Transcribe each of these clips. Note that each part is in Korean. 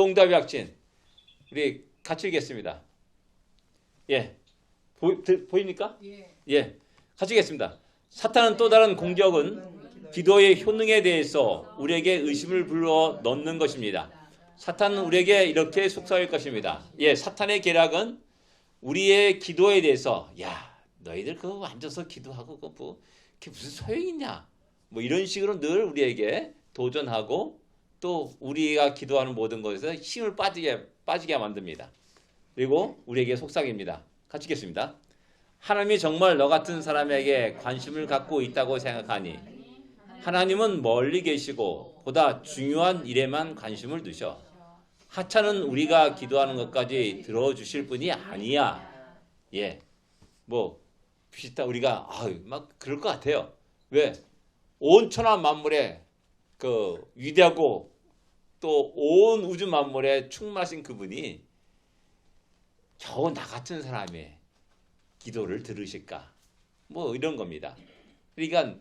응답의 확신. 우리 같이 읽겠습니다. 예. 보입니까? 예. 같이 읽겠습니다. 사탄은 또 다른 공격은 기도의 효능에 대해서 우리에게 의심을 불러 넣는 것입니다. 사탄은 우리에게 이렇게 속삭일 것입니다. 예, 사탄의 계략은 우리의 기도에 대해서 야, 너희들 그거 앉아서 기도하고 그게 무슨 소용이 있냐? 뭐 이런 식으로 늘 우리에게 도전하고 또 우리가 기도하는 모든 것에서 힘을 빠지게 만듭니다. 그리고 우리에게 속삭입니다. 같이 읽겠습니다. 하나님이 정말 너 같은 사람에게 관심을 갖고 있다고 생각하니 하나님은 멀리 계시고 보다 중요한 일에만 관심을 두셔. 하찮은 우리가 기도하는 것까지 들어주실 분이 아니야. 예, 뭐 비슷한 우리가 막 그럴 것 같아요. 왜? 온 천하 만물에 그 위대하고 또 온 우주 만물에 충만하신 그분이 겨우 나 같은 사람의 기도를 들으실까? 뭐 이런 겁니다. 그러니까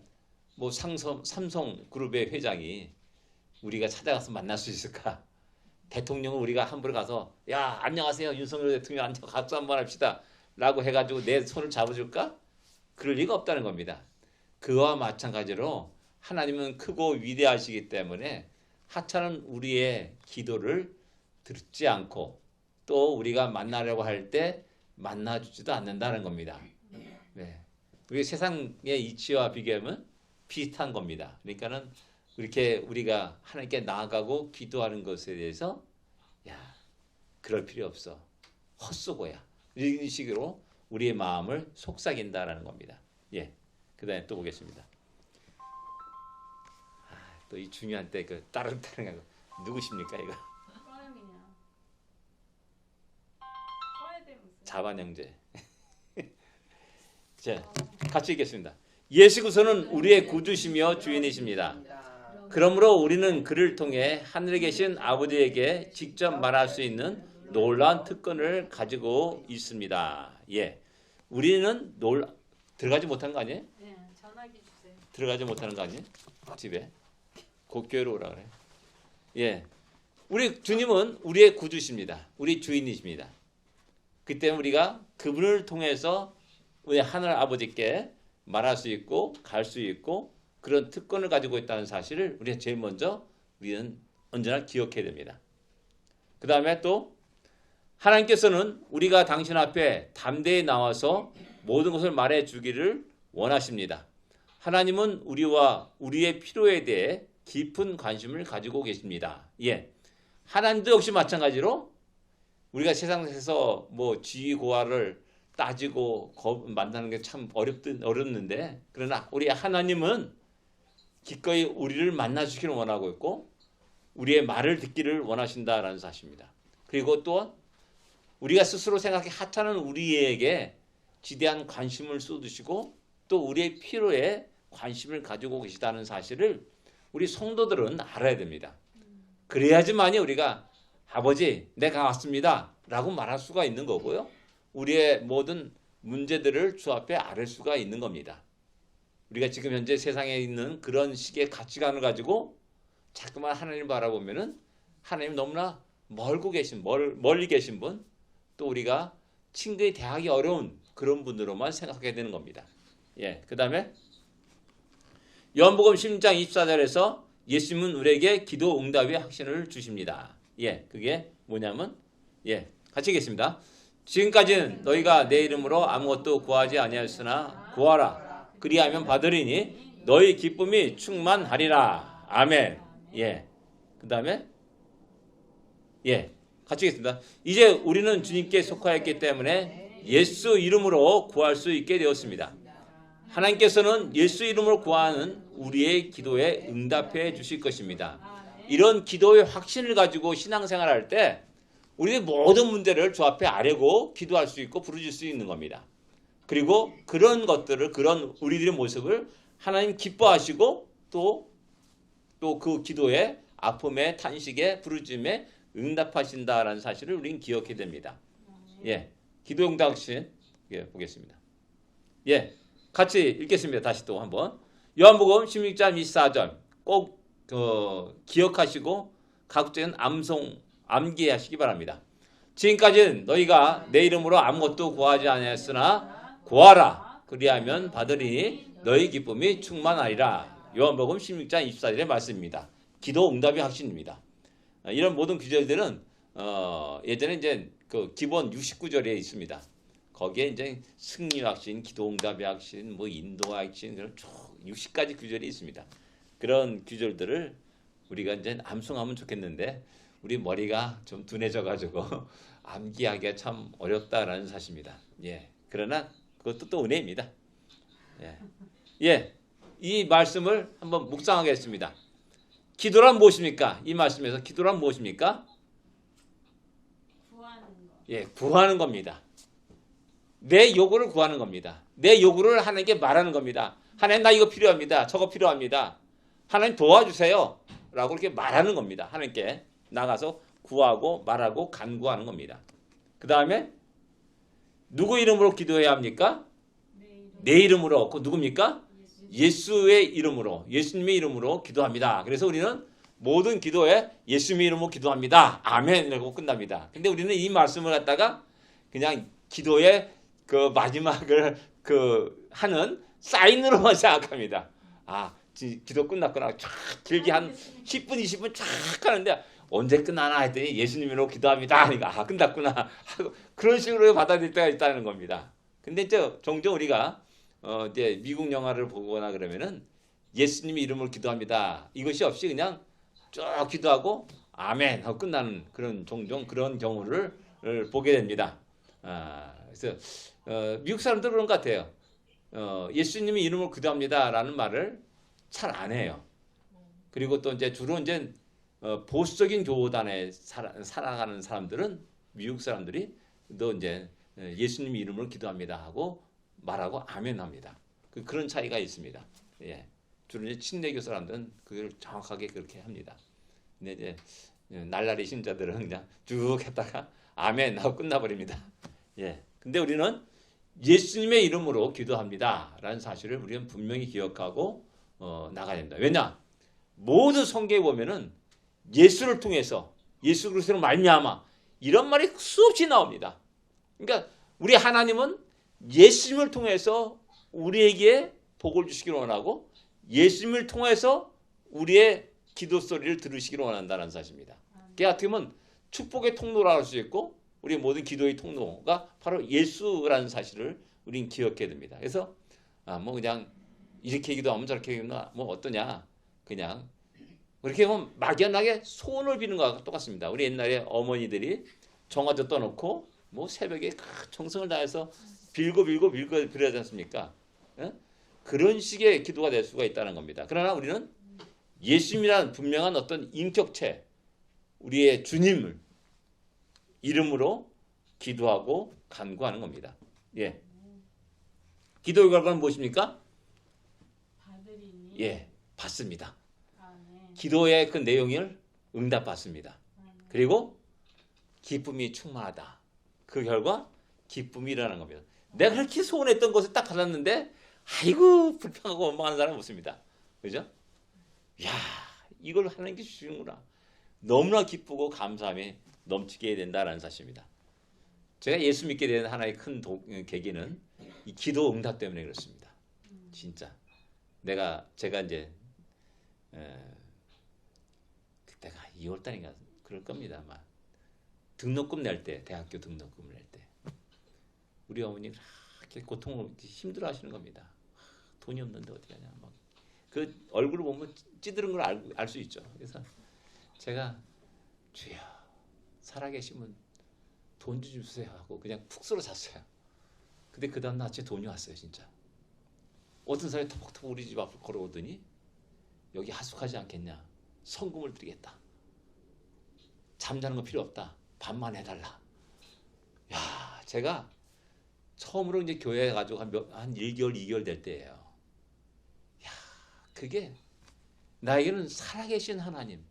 뭐 삼성그룹의 회장이 우리가 찾아가서 만날 수 있을까? 대통령은 우리가 함부로 가서 야 안녕하세요 윤석열 대통령 앉아 같이 한번 합시다 라고 해가지고 내 손을 잡아줄까? 그럴 리가 없다는 겁니다. 그와 마찬가지로 하나님은 크고 위대하시기 때문에 하찮은 우리의 기도를 듣지 않고 또 우리가 만나려고 할 때 만나주지도 않는다는 겁니다. 네. 우리 세상의 이치와 비교하면 비슷한 겁니다. 그러니까는 이렇게 우리가 하나님께 나아가고 기도하는 것에 대해서 야 그럴 필요 없어 헛수고야 이런 식으로 우리의 마음을 속삭인다라는 겁니다. 예, 그다음에 또 보겠습니다. 또 이 중요한 때 그 다른 누구십니까 이거? 자반 형제. 자, 같이 읽겠습니다. 예수 그리스도는 우리의 구주시며 주인이십니다. 그러므로 우리는 그를 통해 하늘에 계신 아버지에게 직접 말할 수 있는 놀라운 특권을 가지고 있습니다. 예, 우리는 들어가지 못한 거 아니에요? 네, 전화기 주세요. 들어가지 못하는 거 아니에요? 집에 곧 교회로 오라 그래. 예, 우리 주님은 우리의 구주십니다. 우리 주인이십니다. 그때 우리가 그분을 통해서 우리 하늘 아버지께 말할 수 있고 갈 수 있고 그런 특권을 가지고 있다는 사실을 우리가 제일 먼저 우리는 언제나 기억해야 됩니다. 그 다음에 또 하나님께서는 우리가 당신 앞에 담대히 나와서 모든 것을 말해 주기를 원하십니다. 하나님은 우리와 우리의 필요에 대해 깊은 관심을 가지고 계십니다. 예, 하나님도 역시 마찬가지로 우리가 세상에서 뭐 지위고하를 따지고 만나는 게 참 어렵는데 그러나 우리 하나님은 기꺼이 우리를 만나주기를 원하고 있고 우리의 말을 듣기를 원하신다라는 사실입니다. 그리고 또 우리가 스스로 생각해 하찮은 우리에게 지대한 관심을 쏟으시고 또 우리의 필요에 관심을 가지고 계시다는 사실을 우리 성도들은 알아야 됩니다. 그래야지만이 우리가 아버지 내가 왔습니다 라고 말할 수가 있는 거고요. 우리의 모든 문제들을 주 앞에 아뢰 수가 있는 겁니다. 우리가 지금 현재 세상에 있는 그런 식의 가치관을 가지고 자꾸만 하나님 바라보면은 하나님 너무나 멀리 계신 분, 또 우리가 친근히 대하기 어려운 그런 분으로만 생각하게 되는 겁니다. 예, 그 다음에 요한복음 16장 24절에서 예수님은 우리에게 기도 응답의 확신을 주십니다. 예, 그게 뭐냐면 예, 같이 읽겠습니다. 지금까지는 너희가 내 이름으로 아무것도 구하지 아니하였으나 구하라 그리하면 받으리니 너희 기쁨이 충만하리라. 아멘. 예, 그 다음에 예, 같이 읽겠습니다. 이제 우리는 주님께 속하였기 때문에 예수 이름으로 구할 수 있게 되었습니다. 하나님께서는 예수 이름으로 구하는 우리의 기도에 응답해 주실 것입니다. 이런 기도의 확신을 가지고 신앙생활할 때 우리의 모든 문제를 주 앞에 아뢰고 기도할 수 있고 부르짖을 수 있는 겁니다. 그리고 그런 것들을 그런 우리들의 모습을 하나님 기뻐하시고 또 그 기도에 아픔에 탄식에 부르짖음에 응답하신다라는 사실을 우리는 기억해야 됩니다. 예, 기도 응답 확신 예, 보겠습니다. 예, 같이 읽겠습니다. 다시 또 한번 요한복음 16장 24절 꼭 기억하시고 각적인 암기하시기 바랍니다. 지금까지는 너희가 내 이름으로 아무것도 구하지 아니하였으나 구하라. 그리하면 받으리니 너희 기쁨이 충만하리라. 요한복음 16장 24절의 말씀입니다. 기도 응답의 확신입니다. 이런 모든 구절들은 예전에 이제 그 기본 69절에 있습니다. 거기에 이제 승리 확신, 기도 응답의 확신, 뭐 인도 확신 그런 쭉 60가지 구절이 있습니다. 그런 구절들을 우리가 이제 암송하면 좋겠는데 우리 머리가 좀 둔해져 가지고 암기하기가 참 어렵다라는 사실입니다. 예. 그러나 그것도 또 은혜입니다. 예. 예. 이 말씀을 한번 묵상하겠습니다. 기도란 무엇입니까? 이 말씀에서 기도란 무엇입니까? 구하는 거. 예, 구하는 겁니다. 내 요구를 구하는 겁니다. 내 요구를 하나님께 말하는 겁니다. 하나님 나 이거 필요합니다. 저거 필요합니다. 하나님 도와주세요. 라고 이렇게 말하는 겁니다. 하나님께 나가서 구하고 말하고 간구하는 겁니다. 그 다음에 누구 이름으로 기도해야 합니까? 내 이름으로. 그 누굽니까? 예수의 이름으로, 예수님의 이름으로 기도합니다. 그래서 우리는 모든 기도에 예수님의 이름으로 기도합니다. 아멘. 이러고 끝납니다. 근데 우리는 이 말씀을 갖다가 그냥 기도의 그 마지막을 하는 사인으로만 생각합니다. 아, 기도 끝났구나. 쫙 길게 한 10분, 20분 쫙 하는데 언제 끝나나 했더니 예수님으로 기도합니다. 그러니까 끝났구나. 그런 식으로 받아들일 때가 있다는 겁니다. 근데 이제 종종 우리가 이제 미국 영화를 보거나 그러면은 예수님의 이름으로 기도합니다. 이것이 없이 그냥 쭉 기도하고 아멘 하고 끝나는 그런 종종 그런 경우를 보게 됩니다. 그래서 미국 사람들은 그런 것 같아요. 예수님의 이름으로 기도합니다라는 말을 잘 안 해요. 그리고 또 이제 주로 이제 보수적인 교단에 살아가는 사람들은 미국 사람들이 또 이제 예수님 이름으로 기도합니다 하고 말하고 아멘 합니다. 그런 차이가 있습니다. 예. 주로 이제 친내교 사람들은 그걸 정확하게 그렇게 합니다. 근데 이제 날라리 신자들은 그냥 쭉 했다가 아멘 하고 끝나버립니다. 예. 근데 우리는 예수님의 이름으로 기도합니다라는 사실을 우리는 분명히 기억하고 나가야 됩니다. 왜냐? 모든 성경에 보면은 예수를 통해서 예수 그리스도로 말미암아 이런 말이 수없이 나옵니다. 그러니까 우리 하나님은 예수님을 통해서 우리에게 복을 주시기를 원하고 예수님을 통해서 우리의 기도 소리를 들으시기를 원한다는 사실입니다. 그게 어떻게 보면 축복의 통로라고 할 수 있고 우리 모든 기도의 통로가 바로 예수라는 사실을 우리는 기억해야 됩니다. 그래서 뭐 그냥 이렇게 기도하면 저렇게 기도하면 뭐 어떠냐 그냥 그렇게 보면 막연하게 소원을 비는 것과 똑같습니다. 우리 옛날에 어머니들이 정화조 떠놓고 뭐 새벽에 정성을 다해서 빌고 빌어야지 않습니까? 예? 그런 식의 기도가 될 수가 있다는 겁니다. 그러나 우리는 예수님이라는 분명한 어떤 인격체, 우리의 주님을 이름으로 기도하고 간구하는 겁니다. 예. 기도의 결과는 무엇입니까? 받으리니. 예, 받습니다. 아멘. 기도의 그 내용을 응답받습니다. 그리고 기쁨이 충만하다. 그 결과 기쁨이 일어나는 겁니다. 내가 그렇게 소원했던 것을 딱 받았는데 아이고 불평하고 원망하는 사람은 없습니다. 그죠? 야, 이걸 하나님께 주시는구나. 너무나 기쁘고 감사함이 넘치게 된다라는 사실입니다. 제가 예수 믿게 된 하나의 큰 계기는 이 기도 응답 때문에 그렇습니다. 진짜 제가 이제 그때가 2월달인가 그럴 겁니다. 아마 등록금 낼 때, 대학교 등록금을 낼 때 우리 어머니 이렇게 고통을 힘들어하시는 겁니다. 돈이 없는데 어떻게 하냐. 막 그 얼굴을 보면 찌드는 걸 알 수 있죠. 그래서 제가 주여 살아계시면 돈 좀 주세요 하고 그냥 푹 쓰러 잤어요. 근데 그 다음 아침에 돈이 왔어요. 진짜. 어떤 사람이 터벅터벅 우리 집 앞을 걸어오더니 여기 하숙하지 않겠냐. 성금을 드리겠다. 잠자는 거 필요 없다. 밥만 해달라. 야, 제가 처음으로 이제 교회에 가지고 한 1개월, 2개월 될 때예요. 야, 그게 나에게는 살아계신 하나님,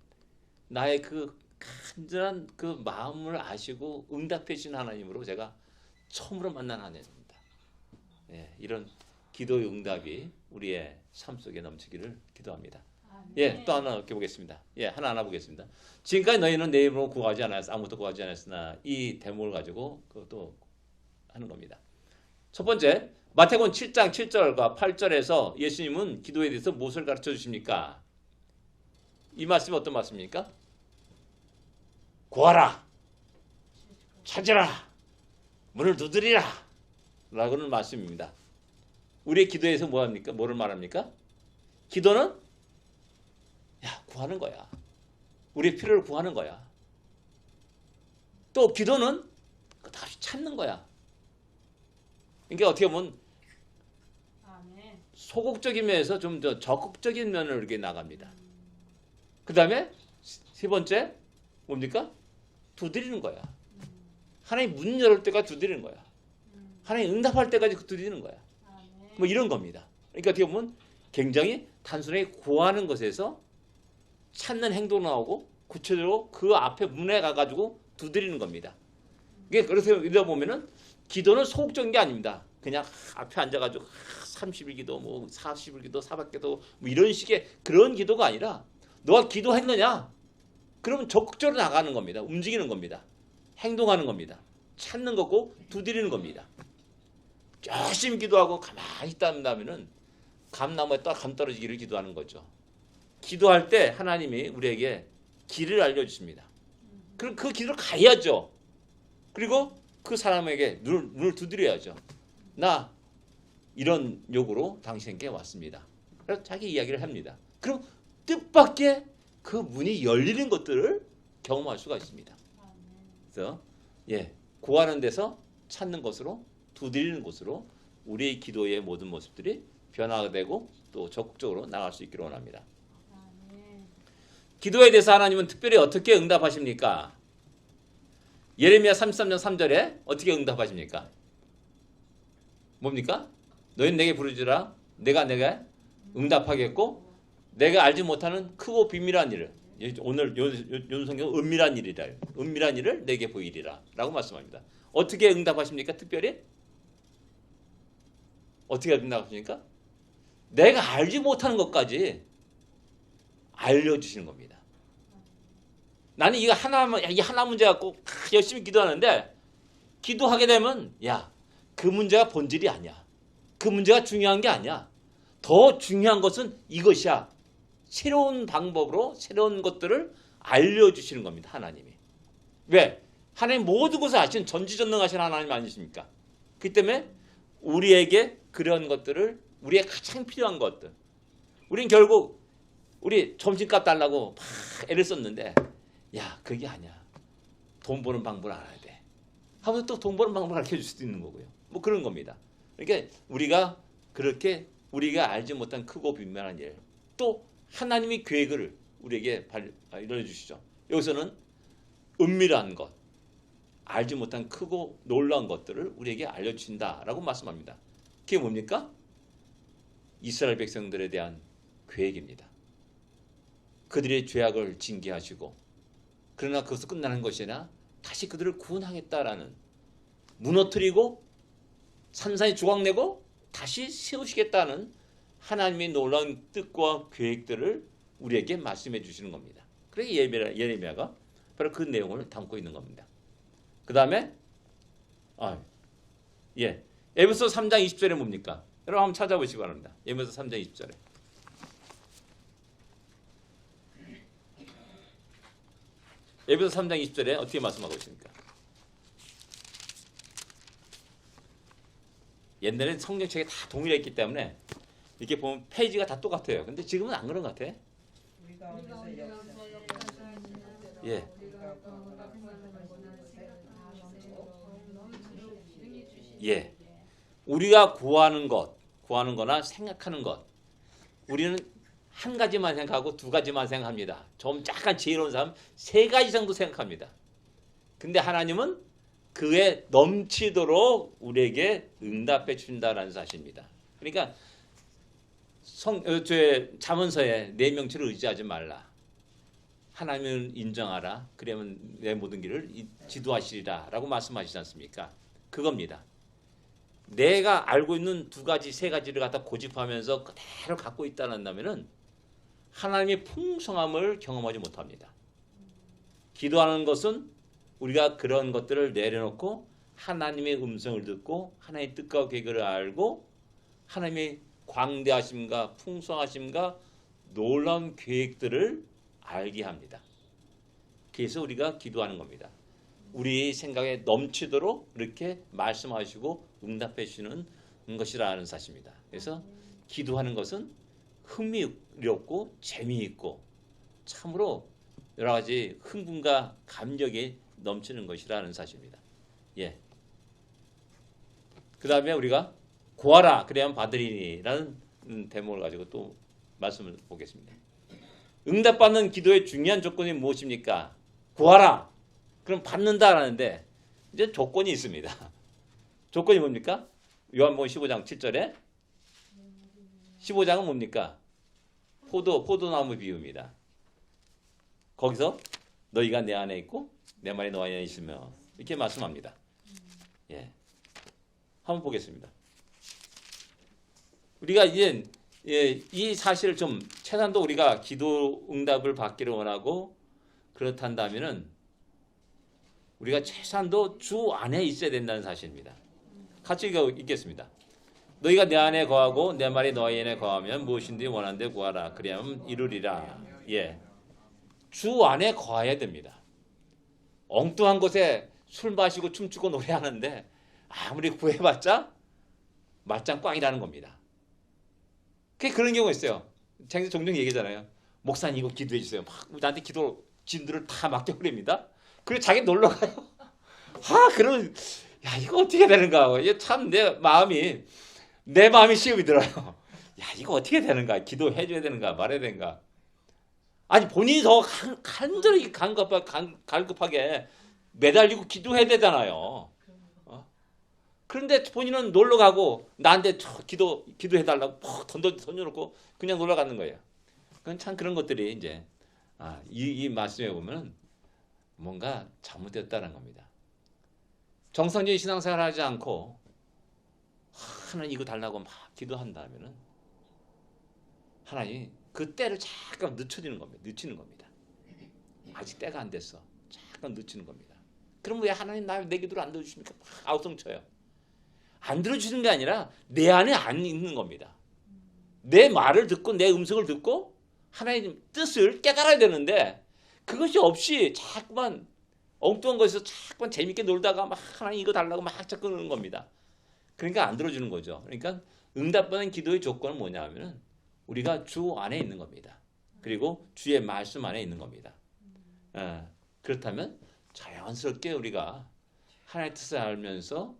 나의 그 간절한 그 마음을 아시고 응답해 주신 하나님으로 제가 처음으로 만난 하나님입니다. 예, 이런 기도의 응답이 우리의 삶 속에 넘치기를 기도합니다. 예, 또 하나 보겠습니다. 예, 하나 보겠습니다. 지금까지 너희는 내 이름으로 구하지 않았으나 아무것도 구하지 않았으나 이 대목을 가지고 그것도 하는 겁니다. 첫 번째, 마태복음 7장 7절과 8절에서 예수님은 기도에 대해서 무엇을 가르쳐 주십니까? 이 말씀이 어떤 말씀입니까? 구하라, 찾으라, 문을 두드리라 라고는 말씀입니다. 우리의 기도에서 뭐합니까? 뭐를 말합니까? 기도는 구하는 거야. 우리의 필요를 구하는 거야. 또 기도는 다시 찾는 거야. 그러니까 어떻게 보면 소극적인 면에서 좀 더 적극적인 면을 이렇게 나갑니다. 그 다음에 세 번째 뭡니까? 두드리는 거야. 하나님 문 열을 때가 두드리는 거야. 하나님 응답할 때까지 두드리는 거야. 뭐 이런 겁니다. 그러니까 어떻게 보면 굉장히 단순하게 구하는 것에서 찾는 행동 나오고 구체적으로 그 앞에 문에 가가지고 두드리는 겁니다. 이게 그래서 이러다 보면은 기도는 소극적인 게 아닙니다. 그냥 앞에 앉아가지고 30일 기도, 뭐 40일 기도, 400 기도 뭐 이런 식의 그런 기도가 아니라 너가 기도했느냐? 그러면 적극적으로 나가는 겁니다. 움직이는 겁니다. 행동하는 겁니다. 찾는 거고 두드리는 겁니다. 열심히 기도하고 가만히 있다면은 감나무에 감 떨어지기를 기도하는 거죠. 기도할 때 하나님이 우리에게 길을 알려주십니다. 그럼 그 길을 가야죠. 그리고 그 사람에게 눈을 두드려야죠. 나 이런 요구로 당신께 왔습니다. 그래서 자기 이야기를 합니다. 그럼 뜻밖의 그 문이 열리는 것들을 경험할 수가 있습니다. 그래서 구하는 데서 찾는 것으로 두드리는 것으로 우리의 기도의 모든 모습들이 변화가 되고 또 적극적으로 나갈 수 있기를 원합니다. 기도에 대해서 하나님은 특별히 어떻게 응답하십니까? 예레미야 33장 3절에 어떻게 응답하십니까? 뭡니까? 너희는 내게 부르짖으라 내가 내게 응답하겠고 내가 알지 못하는 크고 비밀한 일을 오늘 요 성경은 은밀한 일이라 은밀한 일을 내게 보이리라 라고 말씀합니다. 어떻게 응답하십니까? 특별히? 어떻게 응답하십니까? 내가 알지 못하는 것까지 알려주시는 겁니다. 나는 이 하나 문제 갖고 열심히 기도하는데 기도하게 되면 그 문제가 본질이 아니야. 그 문제가 중요한 게 아니야. 더 중요한 것은 이것이야. 새로운 방법으로 새로운 것들을 알려주시는 겁니다. 하나님이. 왜? 하나님 모든 것을 아시는 전지전능하신 하나님 아니십니까? 그 때문에 우리에게 그런 것들을 우리의 가장 필요한 것들 우린 결국 우리 점심값 달라고 막 애를 썼는데 그게 아니야. 돈 버는 방법을 알아야 돼. 하면 또 돈 버는 방법을 가르쳐줄 수도 있는 거고요. 뭐 그런 겁니다. 그러니까 우리가 그렇게 우리가 알지 못한 크고 비밀한 일 또 하나님의 계획을 우리에게 알려주시죠. 여기서는 은밀한 것 알지 못한 크고 놀라운 것들을 우리에게 알려주신다라고 말씀합니다. 그게 뭡니까? 이스라엘 백성들에 대한 계획입니다. 그들의 죄악을 징계하시고 그러나 그것은 끝나는 것이 아니라 다시 그들을 구원하겠다라는 무너뜨리고 산산이 조각내고 다시 세우시겠다는 하나님의 놀라운 뜻과 계획들을 우리에게 말씀해 주시는 겁니다. 그래서 예레미야가 바로 그 내용을 담고 있는 겁니다. 그 다음에 에베소 3장 20절에 뭡니까? 여러분 한번 찾아보시기 바랍니다. 에베소 3장 20절에 에베소 3장 20절에 어떻게 말씀하고 있습니까? 옛날에는 성경책에 다 동일했기 때문에 이렇게 보면 페이지가 다 똑같아요. 근데 지금은 안 그런 것 같아. 우리가 구하는 거나 생각하는 것 우리는 한 가지만 생각하고 두 가지만 생각합니다. 좀 약간 지혜로운 사람 세 가지 정도 생각합니다. 근데 하나님은 그에 넘치도록 우리에게 응답해 준다라는 사실입니다. 그러니까 잠언서에 내 명치를 의지하지 말라. 하나님을 인정하라. 그러면 내 모든 길을 지도하시리라 라고 말씀하시지 않습니까? 그겁니다. 내가 알고 있는 두 가지 세 가지를 갖다 고집하면서 그대로 갖고 있다는다면은 하나님의 풍성함을 경험하지 못합니다. 기도하는 것은 우리가 그런 것들을 내려놓고 하나님의 음성을 듣고 하나님의 뜻과 계획을 알고 하나님의 광대하심과 풍성하심과 놀라운 계획들을 알게 합니다. 그래서 우리가 기도하는 겁니다. 우리 생각에 넘치도록 이렇게 말씀하시고 응답해 주시는 것이라는 사실입니다. 그래서 기도하는 것은 흥미롭고 재미있고 참으로 여러 가지 흥분과 감격이 넘치는 것이라는 사실입니다. 예. 그 다음에 우리가 구하라 그래야만 받으리니라는 대목을 가지고 또 말씀을 보겠습니다. 응답받는 기도의 중요한 조건이 무엇입니까? 구하라. 그럼 받는다라는데 이제 조건이 있습니다. 조건이 뭡니까? 요한복음 15장 7절에 15장은 뭡니까? 포도나무 비유입니다. 거기서 너희가 내 안에 있고 내 말이 너 안에 있으며 이렇게 말씀합니다. 예, 한번 보겠습니다. 우리가 이제 이 사실을 좀 최소한도 우리가 기도 응답을 받기를 원하고 그렇단다면은 우리가 최소한도 주 안에 있어야 된다는 사실입니다. 같이 읽겠습니다. 너희가 내 안에 거하고 내 말이 너희 안에 거하면 무엇인지 원하는 데 구하라. 그리하면 이루리라. 예, 주 안에 거해야 됩니다. 엉뚱한 곳에 술 마시고 춤추고 노래하는데 아무리 구해봤자 맞짱 꽝이라는 겁니다. 그런 경우가 있어요. 제가 종종 얘기하잖아요. 목사님 이거 기도해 주세요. 막 나한테 기도 진들을 다 맡겨버립니다. 그리고 자기 놀러 가요. 그러면 야 이거 어떻게 되는가. 이게 참 내 마음이 시험이 들어요. 야 이거 어떻게 되는가. 기도해 줘야 되는가 말해야 되는가. 아니 본인이 더 간절히 갈급하게 매달리고 기도해야 되잖아요. 그런데 본인은 놀러 가고 나한테 기도해달라고 퍽 던져놓고 그냥 놀러 가는 거예요. 그건 참 그런 것들이 이제 이 말씀에 보면 뭔가 잘못됐다는 겁니다. 정상적인 신앙생활 하지 않고 하나님 이거 달라고 막 기도한다면은 하나님이 그 때를 잠깐 늦추는 겁니다. 아직 때가 안 됐어. 잠깐 늦추는 겁니다. 그럼 왜 하나님 내 기도를 안 들어주십니까? 막 아우성쳐요. 안 들어주는 게 아니라 내 안에 안 있는 겁니다. 내 말을 듣고 내 음성을 듣고 하나님 뜻을 깨달아야 되는데 그것이 없이 자꾸만 엉뚱한 것에서 자꾸만 재밌게 놀다가 막 하나님 이거 달라고 막 자꾸 그러는 겁니다. 그러니까 안 들어주는 거죠. 그러니까 응답받는 기도의 조건은 뭐냐 하면은 우리가 주 안에 있는 겁니다. 그리고 주의 말씀 안에 있는 겁니다. 그렇다면 자연스럽게 우리가 하나님의 뜻을 알면서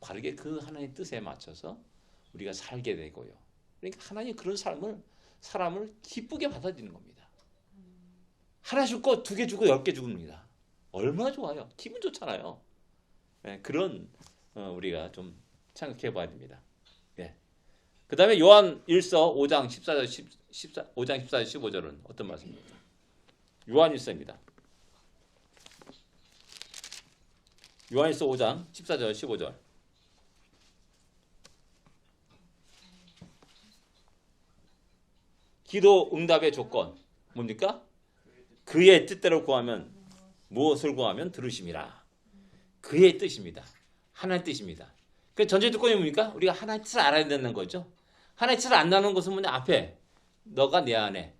바르게 그 하나님의 뜻에 맞춰서 우리가 살게 되고요. 그러니까 하나님 그런 사람을 기쁘게 받아들이는 겁니다. 하나 죽고 2개 주고 10개 죽습니다. 얼마나 좋아요. 기분 좋잖아요. 그런 우리가 좀 생각해 봐야 됩니다. 그 다음에 요한 1서 5장 14절 15절은 어떤 말씀입니까? 요한 1서입니다. 요한 1서 5장 14절 15절 기도 응답의 조건 뭡니까? 그의 뜻대로 구하면 무엇을 구하면 들으심이라. 그의 뜻입니다. 하나님의 뜻입니다. 그 전제 조건이 뭡니까? 우리가 하나님의 뜻을 알아야 되는 거죠. 하나님의 뜻을 안다는 것은 뭐냐? 앞에 너가 내 안에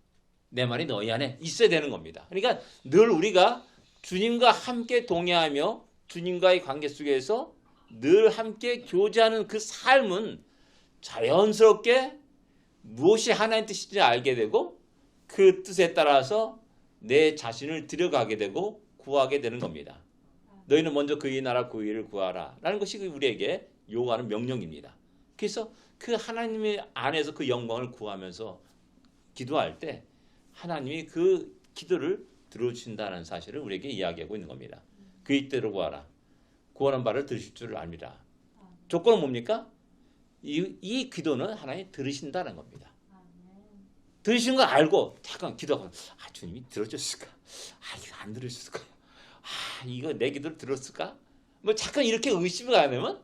내 말이 너희 안에 있어야 되는 겁니다. 그러니까 늘 우리가 주님과 함께 동행하며 주님과의 관계 속에서 늘 함께 교제하는 그 삶은 자연스럽게 무엇이 하나님의 뜻인지 알게 되고 그 뜻에 따라서 내 자신을 들여가게 되고 구하게 되는 겁니다. 너희는 먼저 그의 나라 그 의를 구하라 라는 것이 우리에게 요구하는 명령입니다. 그래서 그 하나님의 안에서 그 영광을 구하면서 기도할 때 하나님이 그 기도를 들어주신다는 사실을 우리에게 이야기하고 있는 겁니다. 그의 뜻대로 구하라. 구하는 바를 들으실 줄 압니다. 조건은 뭡니까? 이 기도는 하나님이 들으신다는 겁니다. 들으시는 걸 알고 잠깐 기도하고 주님이 들어줬을까? 이거 안 들으셨을까? 이거 내 기도를 들었을까? 뭐 잠깐 이렇게 의심을 안 하면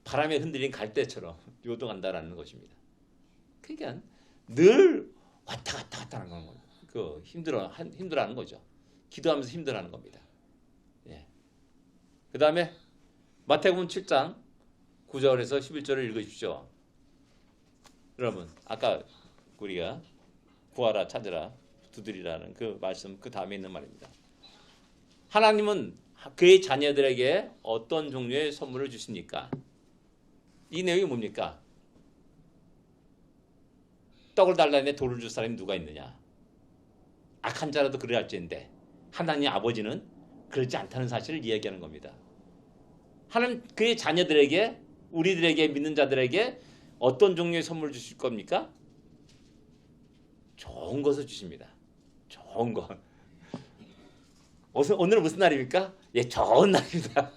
바람에 흔들린 갈대처럼 요동한다라는 것입니다. 그러니까 늘 왔다 갔다 하는 거예요. 그 힘들어하는 거죠. 기도하면서 힘들어하는 겁니다. 예. 그 다음에 마태복음 7장 9절에서 11절을 읽으십시오. 여러분 아까 우리가 구하라 찾으라 두드리라는 그 말씀 그 다음에 있는 말입니다. 하나님은 그의 자녀들에게 어떤 종류의 선물을 주십니까? 이 내용이 뭡니까? 떡을 달라는데 돌을 줄 사람이 누가 있느냐? 악한 자라도 그래야 할지인데 하나님 아버지는 그렇지 않다는 사실을 이야기하는 겁니다. 하나님 그의 자녀들에게 우리들에게 믿는 자들에게 어떤 종류의 선물을 주실 겁니까? 좋은 것을 주십니다. 좋은 것. 오늘은 무슨 날입니까? 예, 좋은 날입니다.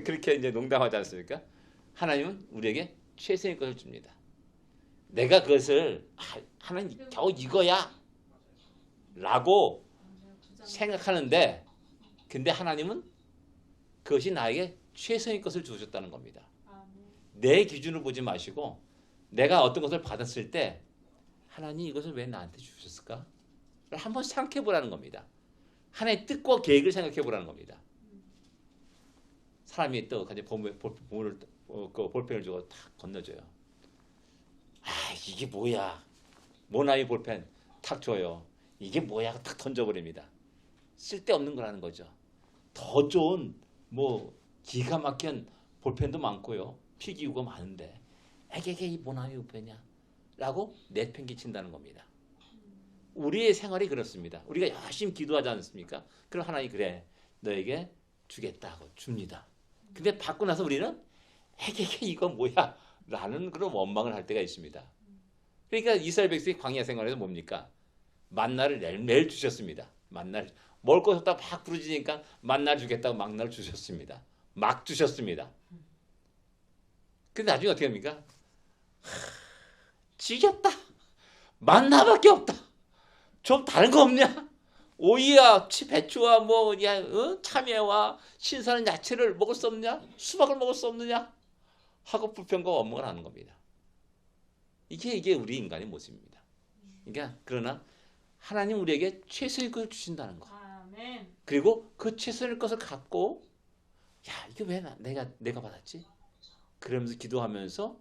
그렇게 이제 농담하지 않습니까? 하나님은 우리에게 최선의 것을 줍니다. 내가 그것을 하나님 겨우 이거야 라고 생각하는데 근데 하나님은 그것이 나에게 최선의 것을 주셨다는 겁니다. 내 기준을 보지 마시고 내가 어떤 것을 받았을 때 하나님 이것을 왜 나한테 주셨을까? 한번 생각해 보라는 겁니다. 하나님의 뜻과 계획을 생각해 보라는 겁니다. 사람이 또 볼펜을 주고 탁 건너줘요. 아 이게 뭐야? 모나미 볼펜 탁 줘요. 이게 뭐야? 탁 던져버립니다. 쓸데없는 거라는 거죠. 더 좋은 뭐 기가 막힌 볼펜도 많고요. 필기구가 많은데 에게게 이 모나미 볼펜이야? 라고 내팽개친다는 겁니다. 우리의 생활이 그렇습니다. 우리가 열심히 기도하지 않습니까? 그럼 하나님이 그래 너에게 주겠다고 줍니다. 근데 받고 나서 우리는 에게게 이거 뭐야? 라는 그런 원망을 할 때가 있습니다. 그러니까 이스라엘 백성이 광야 생활에서 뭡니까? 만나를 매일 주셨습니다. 만나를 먹을 것 없다가 막 부르짖으니까 만나 주겠다고 만나를 주셨습니다. 막 주셨습니다. 근데 나중에 어떻게 합니까? 지겹다. 만나밖에 없다. 좀 다른 거 없냐? 오이야, 배추와 참외와 신선한 야채를 먹을 수 없냐? 수박을 먹을 수 없느냐? 하고 불평과 원망을 하는 겁니다. 이게 우리 인간의 모습입니다. 그러니까 그러나 하나님 우리에게 최선의 것을 주신다는 거. 아멘. 그리고 그 최선의 것을 갖고 야 이게 왜 내가 받았지? 그러면서 기도하면서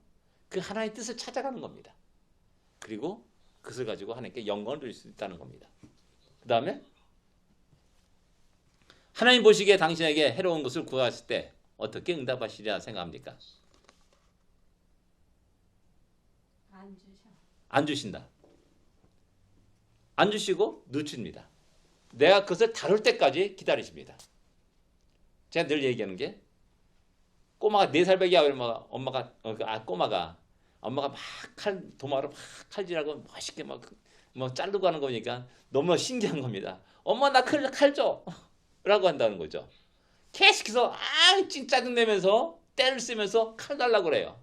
그 하나님의 뜻을 찾아가는 겁니다. 그리고 그것을 가지고 하나님께 영광을 드릴 수 있다는 겁니다. 그 다음에 하나님 보시기에 당신에게 해로운 것을 구하실 때 어떻게 응답하시리라 생각합니까? 안 주셔. 안 주신다. 안 주시고 늦춥니다. 내가 그것을 다룰 때까지 기다리십니다. 제가 늘 얘기하는 게 꼬마가 4살배기 아이를 꼬마가 엄마가 막 도마로 막 칼질하고 멋있게 막 자르고 하는 거니까 너무 신기한 겁니다. 엄마 나 칼 줘! 라고 한다는 거죠. 계속해서 짜증 내면서 때를 쓰면서 칼 달라고 그래요.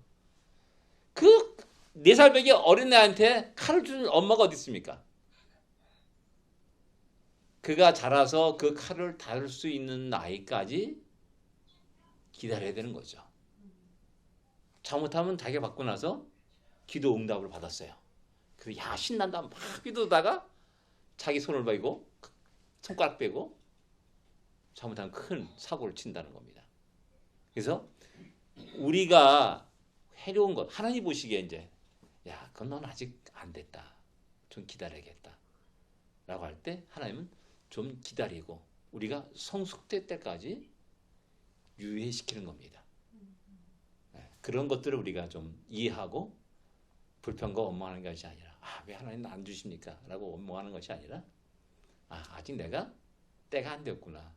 그 4살배기 어린애한테 칼을 주는 엄마가 어디 있습니까? 그가 자라서 그 칼을 다룰 수 있는 나이까지 기다려야 되는 거죠. 잘못하면 자기가 받고 나서 기도 응답을 받았어요. 그래서 야 신난다 막 기도다가 자기 손을 베고 손가락 빼고 잘못하면 큰 사고를 친다는 겁니다. 그래서 우리가 해로운 것 하나님 보시기에 이제 야 그건 넌 아직 안 됐다. 좀 기다려야겠다. 라고 할 때 하나님은 좀 기다리고 우리가 성숙될 때까지 유예시키는 겁니다. 그런 것들을 우리가 좀 이해하고 불평과 원망하는 것이 아니라 왜 하나님 안 주십니까? 라고 원망하는 것이 아니라 아직 내가 때가 안 되었구나.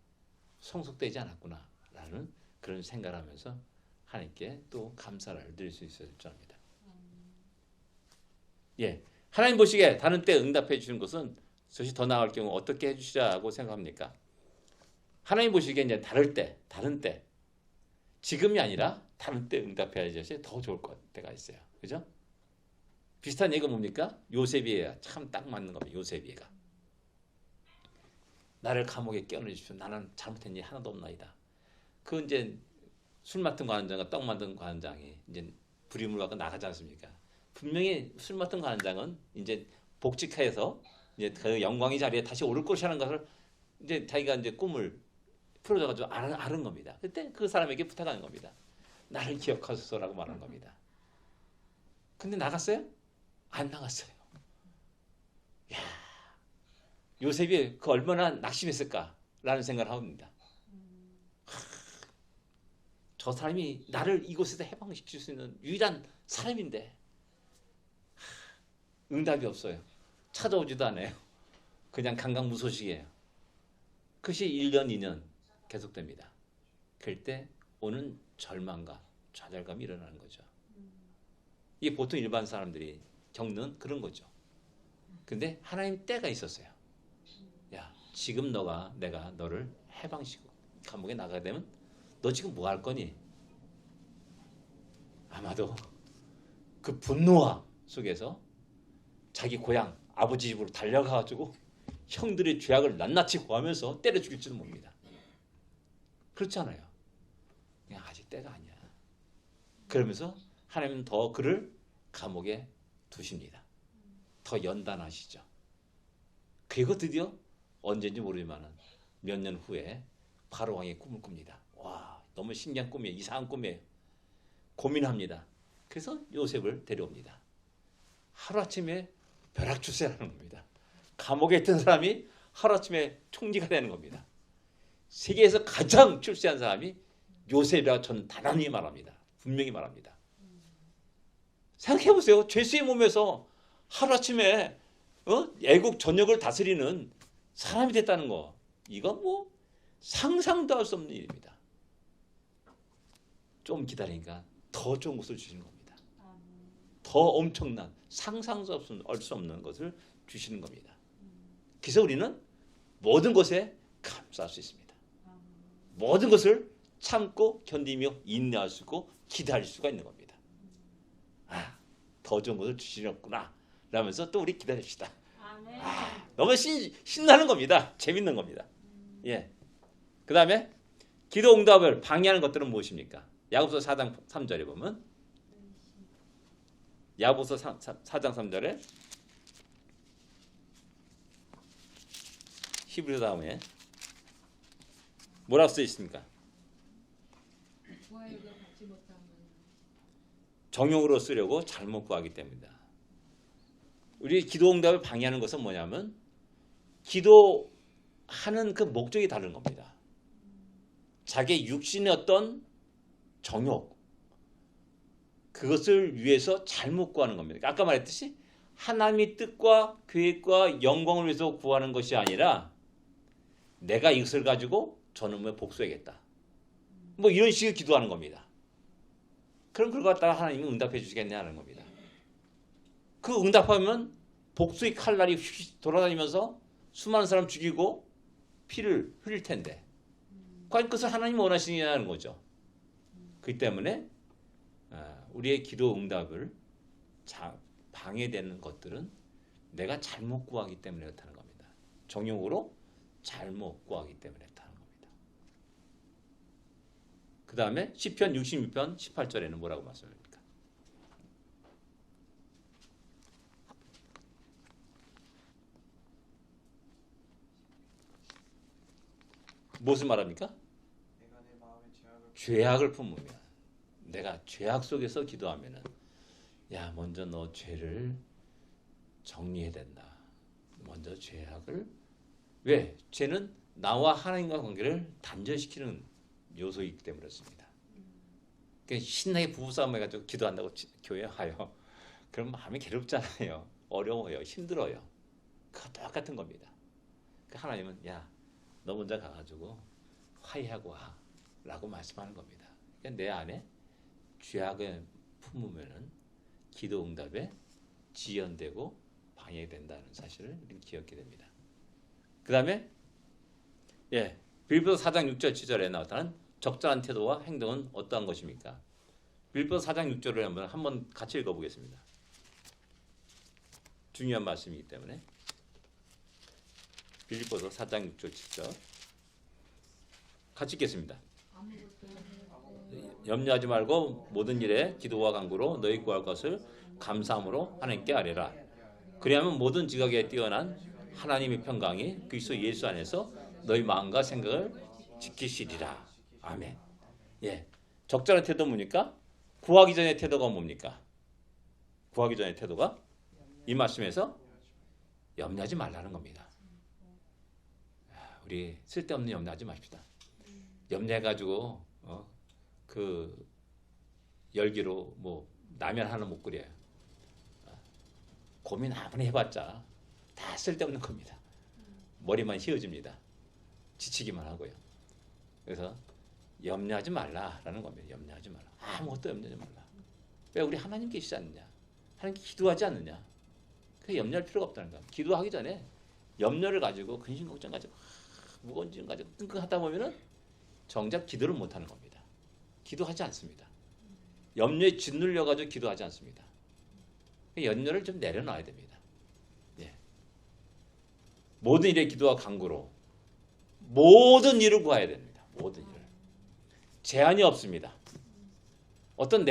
성숙되지 않았구나. 라는 그런 생각을 하면서 하나님께 또 감사를 드릴 수 있어야 될 줄 압니다. 예, 하나님 보시기에 다른 때 응답해 주시는 것은 그것이 더 나을 경우 어떻게 해주시라고 생각합니까? 하나님 보시기에 이제 다른 때 지금이 아니라 다른 때 응답해 주셔야 더 좋을 것 때가 있어요. 그죠? 비슷한 얘기가 뭡니까? 요셉이에요. 참 딱 맞는 겁니다. 요셉이가 나를 감옥에 껴넣어 주십시오. 나는 잘못한 일 하나도 없나이다. 그 이제 술 맡은 관원장과 떡 만든 관원장이 이제 불임을 받고 나가지 않습니까? 분명히 술 맡은 관장은 이제 복직해서 이제 그 영광의 자리에 다시 오를 것이라는 것을 이제 자기가 이제 꿈을 풀어줘가지고 아는 겁니다. 그때 그 사람에게 부탁하는 겁니다. 나를 기억하소서라고 말하는 겁니다. 근데 나갔어요? 안 나갔어요. 야, 요셉이 그 얼마나 낙심했을까라는 생각을 합니다. 저 사람이 나를 이곳에서 해방시킬 수 있는 유일한 사람인데 응답이 없어요. 찾아오지도 않아요. 그냥 강강무소식이에요. 그것이 1년, 2년 계속됩니다. 그럴 때 오는 절망과 좌절감이 일어나는 거죠. 이게 보통 일반 사람들이 겪는 그런 거죠. 근데 하나님 때가 있었어요. 야, 지금 내가 너를 해방시키고 감옥에 나가게 되면 너 지금 뭐 할 거니? 아마도 그 분노와 속에서 자기 고향 아버지 집으로 달려가가지고 형들의 죄악을 낱낱이 고하면서 때려 죽일지도 모릅니다. 그렇잖아요. 그냥 아직 때가 아니야. 그러면서 하나님은 더 그를 감옥에 두십니다. 더 연단하시죠. 그리고 드디어 언제인지 모르지만 몇 년 후에 바로 왕의 꿈을 꿉니다. 와, 너무 신기한 꿈이에요. 이상한 꿈이에요. 고민합니다. 그래서 요셉을 데려옵니다. 하루아침에 벼락출세하는 겁니다. 감옥에 있던 사람이 하루아침에 총리가 되는 겁니다. 세계에서 가장 출세한 사람이 요셉이라 저는 단호히 말합니다. 분명히 말합니다. 생각해보세요. 죄수의 몸에서 하루아침에 애국 전역을 다스리는 사람이 됐다는 거. 이건 뭐 상상도 할 수 없는 일입니다. 좀 기다리니까 더 좋은 것을 주시는 겁니다. 더 엄청난 상상도 할 수 없는 것을 주시는 겁니다. 그래서 우리는 모든 것에 감사할 수 있습니다. 모든 것을 참고 견디며 인내할 수 있고 기다릴 수가 있는 겁니다. 아, 더 좋은 것을 주시렸구나 라면서 또 우리 기다립시다. 너무 신나는 겁니다. 재밌는 겁니다. 예. 그 다음에 기도 응답을 방해하는 것들은 무엇입니까? 야고보서 4장 3절에 보면 야고보서 4장 3절에 히브리서 다음에 뭐라고 써 있습니까? 정욕으로 쓰려고 잘못 구하기 때문이다. 우리 기도 응답을 방해하는 것은 뭐냐면 기도하는 그 목적이 다른 겁니다. 자기 육신의 어떤 정욕 그것을 위해서 잘못 구하는 겁니다. 아까 말했듯이 하나님의 뜻과 계획과 영광을 위해서 구하는 것이 아니라 내가 이것을 가지고 저놈을 복수해야겠다. 뭐 이런 식으로 기도하는 겁니다. 그럼 그걸 갖다가 하나님이 응답해 주시겠냐 하는 겁니다. 그 응답하면 복수의 칼날이 휙 돌아다니면서 수많은 사람 죽이고 피를 흘릴 텐데 과연 그것을 하나님이 원하시느냐는 거죠. 그렇기 때문에 우리의 기도 응답을 방해되는 것들은 내가 잘못 구하기 때문에 그렇다는 겁니다. 정욕으로 잘못 구하기 때문에 그렇다는 겁니다. 그 다음에 시편 66편 18절에는 뭐라고 말씀합니까? 무엇을 말합니까? 내가 내 마음에 죄악을 품으면 내가 죄악 속에서 기도하면은 야 먼저 너 죄를 정리해야 된다. 먼저 죄악을 왜? 죄는 나와 하나님과 관계를 단절시키는 요소이기 때문에 그렇습니다. 그러니까 신나게 부부싸움 해가지고 기도한다고 교회에 와요. 그럼 마음이 괴롭잖아요. 어려워요. 힘들어요. 그거 똑같은 겁니다. 그러니까 하나님은 야 너 먼저 가가지고 화해하고 와 라고 말씀하는 겁니다. 그러니까 내 안에 죄악을 품으면은 기도 응답에 지연되고 방해된다는 사실을 우리는 기억하게 됩니다. 그 다음에 빌립보서 4장 6절 7절에 나타난 적절한 태도와 행동은 어떠한 것입니까? 빌립보서 4장 6절을 한번 같이 읽어보겠습니다. 중요한 말씀이기 때문에 빌립보서 4장 6절 7절 같이 읽겠습니다. 염려하지 말고 모든 일에 기도와 간구로 너희 구할 것을 감사함으로 하나님께 아뢰라. 그리하면 모든 지각에 뛰어난 하나님의 평강이 그리스도 예수 안에서 너희 마음과 생각을 지키시리라. 아멘. 예, 적절한 태도 뭡니까? 구하기 전의 태도가 뭡니까? 구하기 전의 태도가 이 말씀에서 염려하지 말라는 겁니다. 우리 쓸데없는 염려하지 맙시다. 염려해가지고 그 열기로 뭐 라면 하나 못 끓여요. 고민 아무리 해봤자 다 쓸데없는 겁니다. 머리만 휘어집니다. 지치기만 하고요. 그래서 염려하지 말라라는 겁니다. 염려하지 말라. 아무것도 염려하지 말라. 왜 우리 하나님 계시지 않느냐? 하나님께 기도하지 않느냐? 그 염려할 필요가 없다는 거야. 기도하기 전에 염려를 가지고 근심 걱정 가지고 무거운 짐 가지고 끙끙하다 보면은 정작 기도를 못 하는 겁니다. 기도하지 않습니다. 염려에 짓눌려 가지고 기도하지 않습니다. 염려를 좀 내려놔야 됩니다. 예. 모든 일에 기도와 간구로 모든 일을 구해야 됩니다. 모든 일을. 제한이 없습니다. 어떤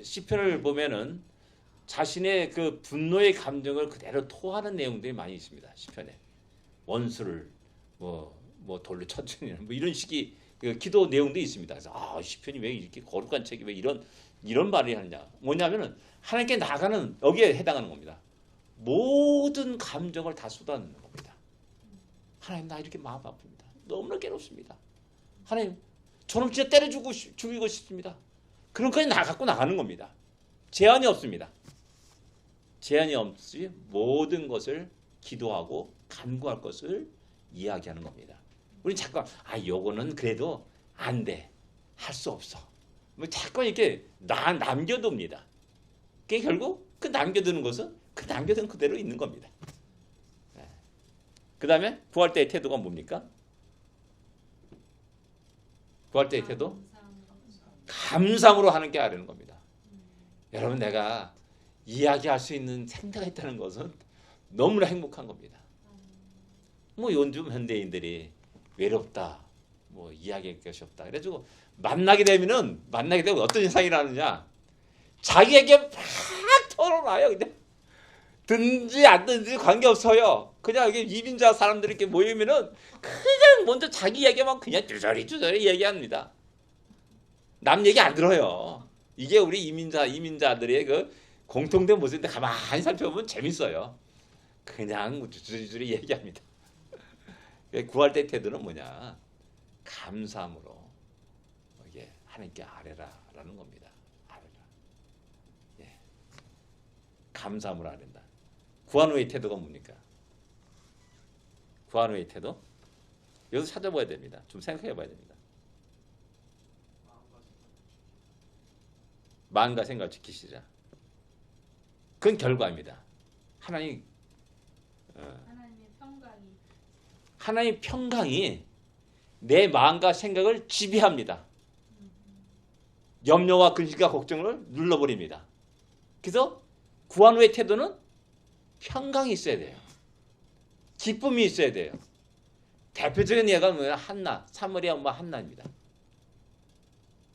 시편을 보면은 자신의 그 분노의 감정을 그대로 토하는 내용들이 많이 있습니다. 시편에 원수를 뭐 돌로 쳐주니 뭐 이런 식의 그 기도 내용도 있습니다. 그래서 시편이 왜 이렇게 거룩한 책이 왜 이런 말을 하느냐? 뭐냐면은 하나님께 나가는 여기에 해당하는 겁니다. 모든 감정을 다 쏟아내는 겁니다. 하나님 나 이렇게 마음 아픕니다. 너무나 괴롭습니다. 하나님 저놈 진짜 때려 죽이고 싶습니다. 그런 것까지 갖고 나가는 겁니다. 제한이 없습니다. 제한이 없이 모든 것을 기도하고 간구할 것을 이야기하는 겁니다. 우리는 자꾸 요거는 그래도 안 돼. 할 수 없어. 뭐 자꾸 이렇게 남겨둡니다. 그게 결국 그 남겨두는 것은 그 남겨둔 그대로 있는 겁니다. 그 다음에 구할 때의 태도가 뭡니까? 구할 때의 태도? 감사함으로 하는 게 아뢰는 겁니다. 여러분 내가 이야기할 수 있는 생태가 있다는 것은 너무나 행복한 겁니다. 뭐 요즘 현대인들이 외롭다, 뭐 이야기할 것이 없다. 그래가지고 만나게 되면 어떤 현상이 나느냐? 자기에게 막 털어놔요. 근데 든지 안 든지 관계없어요. 그냥 여기 이민자 사람들이 이렇게 모이면은 그냥 먼저 자기 얘기만 그냥 쭈저리 얘기합니다. 남 얘기 안 들어요. 이게 우리 이민자들의 그 공통된 모습인데 가만히 살펴보면 재밌어요. 그냥 쭈저리 얘기합니다. 구할 때 태도는 뭐냐? 감사함으로 이게 하나님께 아뢰라라는 겁니다. 아뢰라. 예. 감사함으로 아뢰다. 구한 후의 태도가 뭡니까? 구한 후의 태도? 여기서 찾아봐야 됩니다. 좀 생각해 봐야 됩니다. 마음과 생각을 지키시자. 그건 결과입니다. 하나님의 평강이 내 마음과 생각을 지배합니다. 염려와 근심과 걱정을 눌러버립니다. 그래서 구한 후의 태도는 평강이 있어야 돼요. 기쁨이 있어야 돼요. 대표적인 예가 뭐냐? 한나, 사마리아 엄마 한나입니다.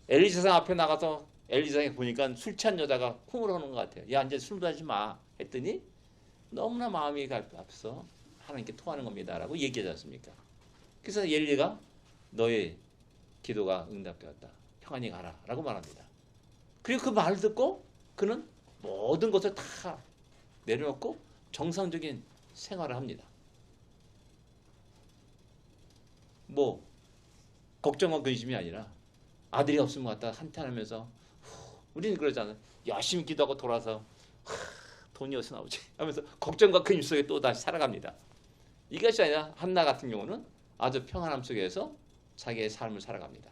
엘리사상 앞에 나가서 엘리사에 보니까 술 취한 여자가 쿵을 하는 것 같아요. 야 이제 술 마시지 마 했더니 너무나 마음이 아파서 하나님께 토하는 겁니다라고 얘기하지 않습니까? 그래서 엘리가 너의 기도가 응답되었다. 평안히 가라라고 말합니다. 그리고 그 말을 듣고 그는 모든 것을 다 내려놓고 정상적인 생활을 합니다. 뭐 걱정과 근심이 아니라 아들이 없으면 갖다 한탄하면서 우리는 그러잖아요. 열심히 기도하고 돌아서 돈이 어디서 나오지 하면서 걱정과 근심 속에 또 다시 살아갑니다. 이것이 아니라 한나 같은 경우는 아주 평안함 속에서 자기의 삶을 살아갑니다.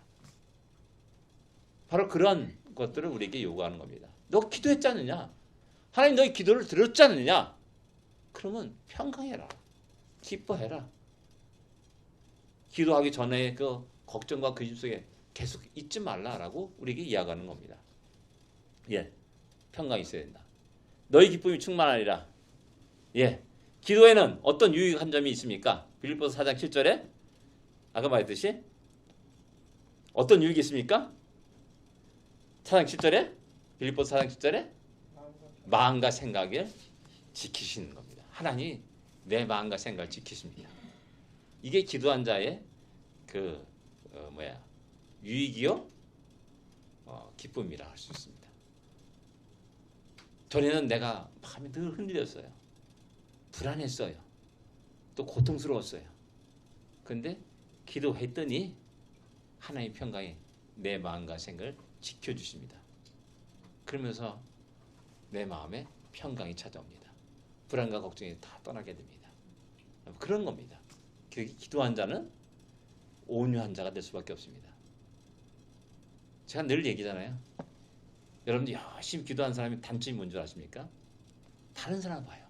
바로 그런 것들을 우리에게 요구하는 겁니다. 너 기도했지 않느냐? 하나님 너의 기도를 들었지 않느냐? 그러면 평강해라. 기뻐해라. 기도하기 전에 그 걱정과 근심 속에 계속 있지 말라라고 우리에게 이야기하는 겁니다. 예, 평강이 있어야 된다. 너희 기쁨이 충만하리라. 예, 기도에는 어떤 유익한 점이 있습니까? 빌립보서 4장 7절에 아까 말했듯이 어떤 유익이 있습니까? 4장 7절에 빌립보서 4장 7절에 마음과 생각을 지키시는 겁니다. 하나님이 내 마음과 생각을 지키십니다. 이게 기도한 자의 그 유익이요 기쁨이라 할 수 있습니다. 전에는 내가 마음이 늘 흔들렸어요. 불안했어요. 또 고통스러웠어요. 그런데 기도했더니 하나님의 평강이 내 마음과 생각을 지켜주십니다. 그러면서 내 마음에 평강이 찾아옵니다. 불안과 걱정이 다 떠나게 됩니다. 그런 겁니다. 기도한 자는 온유한 자가 될 수밖에 없습니다. 제가 늘 얘기잖아요. 여러분들 열심히 기도한 사람이 단점이 뭔 줄 아십니까? 다른 사람 봐요.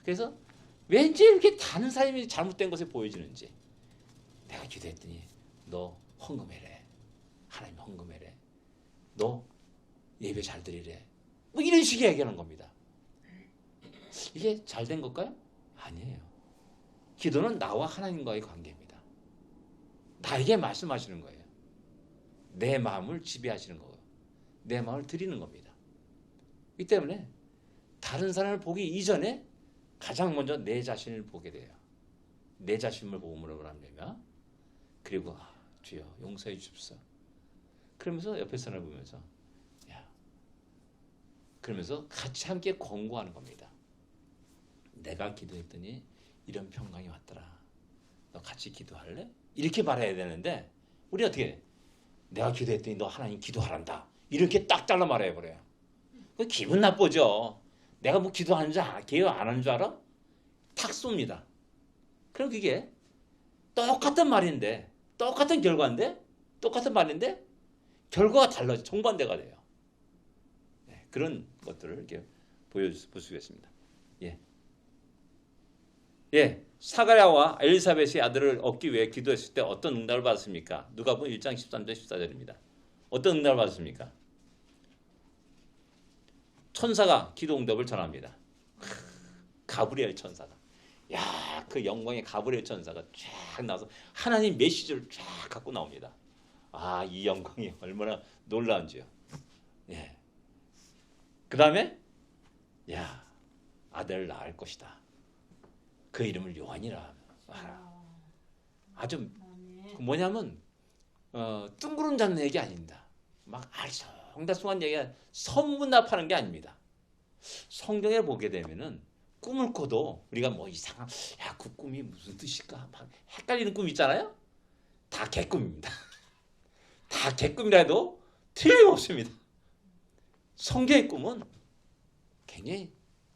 그래서 왠지 이렇게 다른 사람이 잘못된 것을 보여지는지, 내가 기도했더니 너 헌금해래, 하나님 헌금해래, 너 예배 잘 드리래, 뭐 이런 식의 얘기하는 겁니다. 이게 잘된 걸까요? 아니에요. 기도는 나와 하나님과의 관계입니다. 나에게 말씀하시는 거예요. 내 마음을 지배하시는 거예요. 내 마음을 드리는 겁니다. 이 때문에 다른 사람을 보기 이전에 가장 먼저 내 자신을 보게 돼요. 내 자신을 보고 물어보라면, 그리고 주여 용서해 주십시오. 그러면서 옆에 사람을 보면서 그러면서 같이 함께 권고하는 겁니다. 내가 기도했더니 이런 평강이 왔더라. 너 같이 기도할래? 이렇게 말해야 되는데 우리 어떻게 해? 내가 기도했더니 너 하나님 기도하란다. 이렇게 딱 잘라 말해버려요. 기분 나쁘죠. 내가 뭐 기도하는 줄 알아? 기도 안 하는 줄 알아? 탁 쏩니다. 그럼 그게 똑같은 말인데, 똑같은 결과인데, 똑같은 말인데 결과가 달라져. 정반대가 돼요. 네, 그런 것들을 이렇게 보여주겠습니다. 사가랴와 엘리사벳의 아들을 얻기 위해 기도했을 때 어떤 응답을 받았습니까? 누가복음 1장 13절 14절입니다. 어떤 응답을 받았습니까? 천사가 기도 응답을 전합니다. 가브리엘 천사가, 그 영광의 가브리엘 천사가 쫙 나와서 하나님 메시지를 쫙 갖고 나옵니다. 이 영광이 얼마나 놀라운지요. 그 다음에 아들을 낳을 것이다. 그 이름을 요한이라 하라. 아주 뭐냐면 뜬구름 잡는 얘기 아닙니다. 막 알쏭달쏭한 얘기가 선문답하는 게 아닙니다. 성경에 보게 되면은 꿈을 꿔도 우리가 뭐 이상한 그 꿈이 무슨 뜻일까 막 헷갈리는 꿈 있잖아요. 다 개꿈입니다. 다 개꿈이라도 틀림없습니다. 성경의 꿈은 굉장히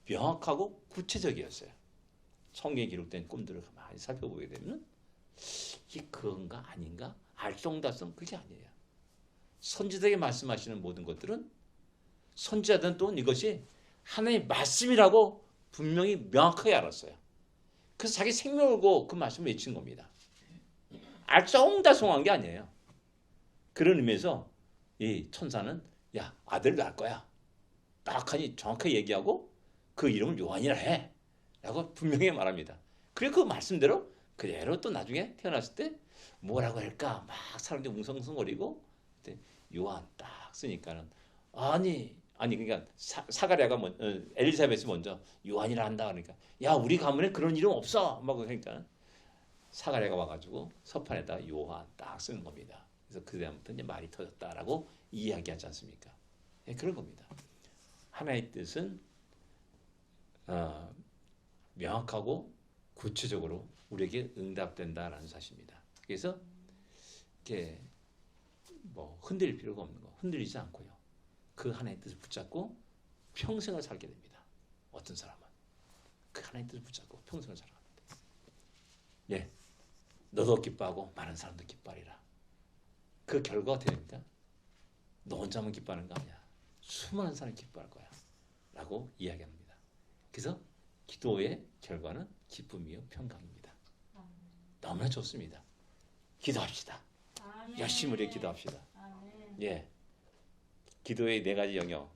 명확하고 구체적이었어요. 성경에 기록된 꿈들을 많이 살펴보게 되면 이게 그건가 아닌가 알쏭달쏭 그게 아니에요. 선지자에게 말씀하시는 모든 것들은 선지자들은 또 이것이 하나님의 말씀이라고 분명히 명확하게 알았어요. 그래서 자기 생명을 걸고 그 말씀을 외친 겁니다. 알쏭달쏭한 게 아니에요. 그런 의미에서 이 천사는 아들을 낳을 거야. 딱하니 정확하게 얘기하고 그 이름을 요한이라 해. 라고 분명히 말합니다. 그리고 그 말씀대로 그대로 또 나중에 태어났을 때 뭐라고 할까 막 사람들이 웅성웅성거리고 요한 딱 쓰니까는 아니 그러니까 사가랴가 엘리사벳이 먼저 요한이라 한다 그러니까 우리 가문에 그런 이름 없어 막 그러니까 사가랴가 와가지고 서판에다 요한 딱 쓰는 겁니다. 그래서 그 다음부터 이제 말이 터졌다라고 이야기하지 않습니까? 그런 겁니다. 하나의 뜻은 명확하고 구체적으로 우리에게 응답된다라는 사실입니다. 그래서 이렇게 뭐 흔들릴 필요가 없는 거, 흔들리지 않고요. 그 하나의 뜻을 붙잡고 평생을 살게 됩니다. 어떤 사람은 그 하나의 뜻을 붙잡고 평생을 살아갑니다. 너도 기뻐하고 많은 사람도 기뻐하리라. 그 결과가 어떻게 됩니까? 너 혼자만 기뻐하는 거 아니야. 수많은 사람이 기뻐할 거야. 라고 이야기합니다. 그래서 기도의 결과는 기쁨이요 평강입니다. 너무나 좋습니다. 기도합시다. 열심히 우리 기도합시다. 기도의 4가지 영역.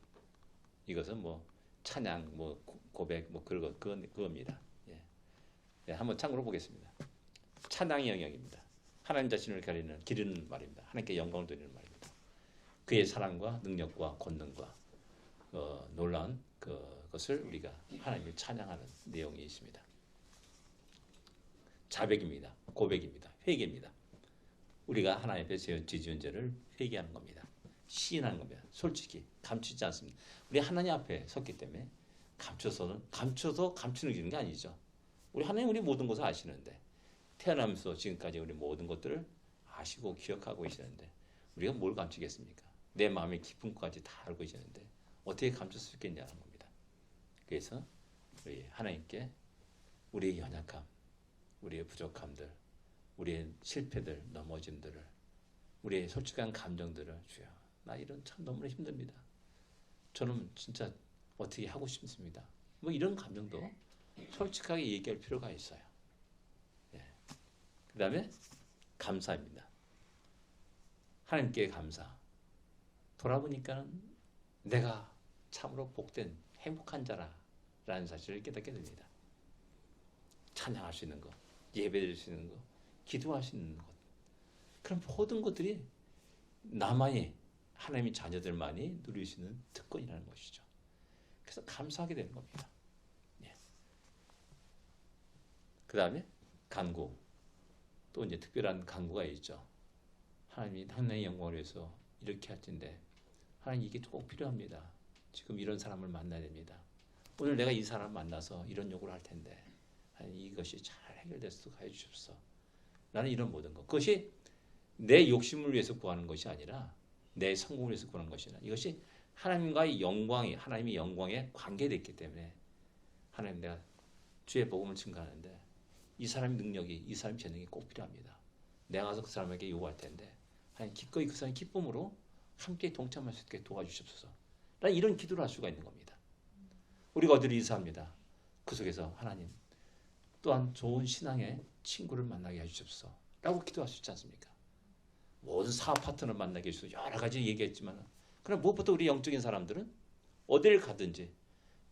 이것은 뭐 찬양, 뭐 고백, 뭐 그겁니다. 한번 참고로 보겠습니다. 찬양의 영역입니다. 하나님 자신을 기르는 말입니다. 하나님께 영광을 돌리는 말입니다. 그의 사랑과 능력과 권능과 놀라운 그것을 우리가 하나님을 찬양하는 내용이 있습니다. 자백입니다. 고백입니다. 회개입니다. 우리가 하나님 앞에 지은 죄를 회개하는 겁니다. 시인하는 겁니다. 솔직히 감추지 않습니다. 우리 하나님 앞에 섰기 때문에 감춰서 감추는 게 아니죠. 우리 하나님 우리 모든 것을 아시는데 태어나면서 지금까지 우리 모든 것들을 아시고 기억하고 계시는데 우리가 뭘 감추겠습니까? 내 마음의 깊은 것까지 다 알고 계시는데 어떻게 감출 수 있겠냐는 겁니다. 그래서 우리 하나님께 우리의 연약함, 우리의 부족함들, 우리의 실패들, 넘어짐들을, 우리의 솔직한 감정들을 주여, 나 이런 참 너무나 힘듭니다. 저는 진짜 어떻게 하고 싶습니다. 뭐 이런 감정도 솔직하게 얘기할 필요가 있어요. 예. 그 다음에 감사입니다. 하나님께 감사. 돌아보니까는 내가 참으로 복된 행복한 자라는 사실을 깨닫게 됩니다. 찬양할 수 있는 것, 예배드릴 수 있는 것, 기도할 수 있는 것, 그런 모든 것들이 나만이, 하나님의 자녀들만이 누릴 수 있는 특권이라는 것이죠. 그래서 감사하게 되는 겁니다. 예. 그 다음에 간구. 또 이제 특별한 간구가 있죠. 하나님이 하나님의 영광을 위해서 이렇게 할 텐데 하나님 이게 꼭 필요합니다. 지금 이런 사람을 만나야 됩니다. 오늘 내가 이 사람을 만나서 이런 요구를 할 텐데 하나님 이것이 잘 해결될 수 있도록 해주십시오. 나는 이런 모든 것, 그것이 내 욕심을 위해서 구하는 것이 아니라 내 성공을 위해서 구하는 것이 아니라 이것이 하나님과의 영광이, 하나님의 영광에 관계됐기 때문에 하나님, 내가 주의 복음을 증거하는데 이 사람의 능력이, 이 사람의 재능이 꼭 필요합니다. 내가 가서 그 사람에게 요구할 텐데 하나님 기꺼이 그 사람의 기쁨으로 함께 동참할 수 있게 도와주십소서. 라는 이런 기도를 할 수가 있는 겁니다. 우리가 어디를 이사합니다. 그 속에서 하나님 또한 좋은 신앙의 친구를 만나게 해주십소서 라고 기도할 수 있지 않습니까? 모든 사업 파트너를 만나게 해주셔서 여러 가지 얘기했지만, 그럼 무엇보다 우리 영적인 사람들은 어디를 가든지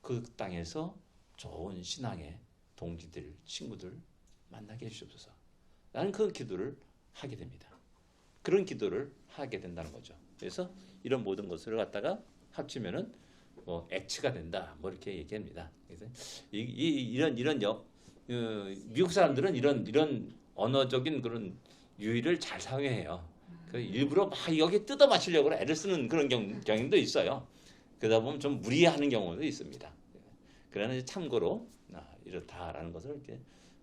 그 땅에서 좋은 신앙의 동지들, 친구들 만나게 해주십소서. 나는 그 기도를 하게 됩니다. 그런 기도를 하게 된다는 거죠. 그래서 이런 모든 것을 갖다가 합치면은 뭐 액치가 된다, 뭐 이렇게 얘기합니다. 그래서 이런 미국 사람들은 이런 언어적인 그런 유희를 잘 사용해요. 일부러 막 여기 뜯어 맞추려고 애를 쓰는 그런 경향도 있어요. 그러다 보면 좀 무리하는 경우도 있습니다. 그러나 참고로 이렇다라는 것을 이렇게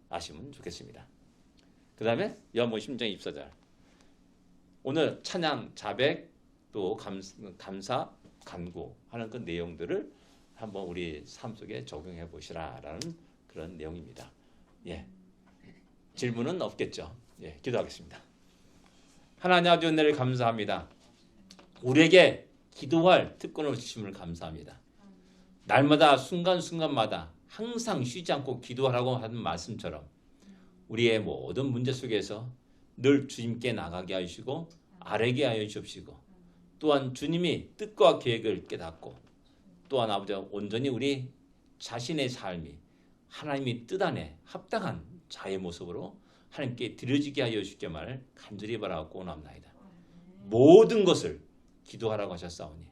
아시면 좋겠습니다. 그 다음에 여모 심정 입사절. 오늘 찬양, 자백, 또 감사, 간구 하는 그 내용들을 한번 우리 삶 속에 적용해 보시라라는 그런 내용입니다. 예. 질문은 없겠죠. 예, 기도하겠습니다. 하나님 아버지, 은혜를 감사합니다. 우리에게 기도할 특권을 주심을 감사합니다. 날마다 순간순간마다 항상 쉬지 않고 기도하라고 하는 말씀처럼 우리의 모든 문제 속에서 늘 주님께 나가게 하시고 아뢰게 하여 주옵시고, 또한 주님이 뜻과 계획을 깨닫고, 또한 아버지 온전히 우리 자신의 삶이 하나님의 뜻 안에 합당한 자의 모습으로 하나님께 드려지게 하여 주시기를 간절히 바라고 원합나이다. 모든 것을 기도하라고 하셨사오니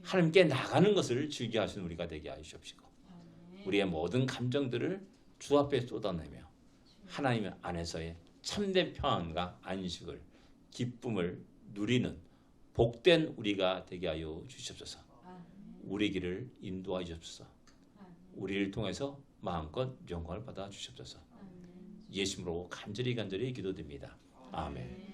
하나님께 나가는 것을 즐겨하시는 우리가 되게 하여 주옵시고, 우리의 모든 감정들을 주 앞에 쏟아내며 하나님 안에서의 참된 평안과 안식을, 기쁨을 누리는 복된 우리가 되게 하여 주시옵소서. 우리 길을 인도하여 주옵소서. 우리를 통해서 마음껏 영광을 받아 주시옵소서. 예수님으로 간절히 기도드립니다. 아멘.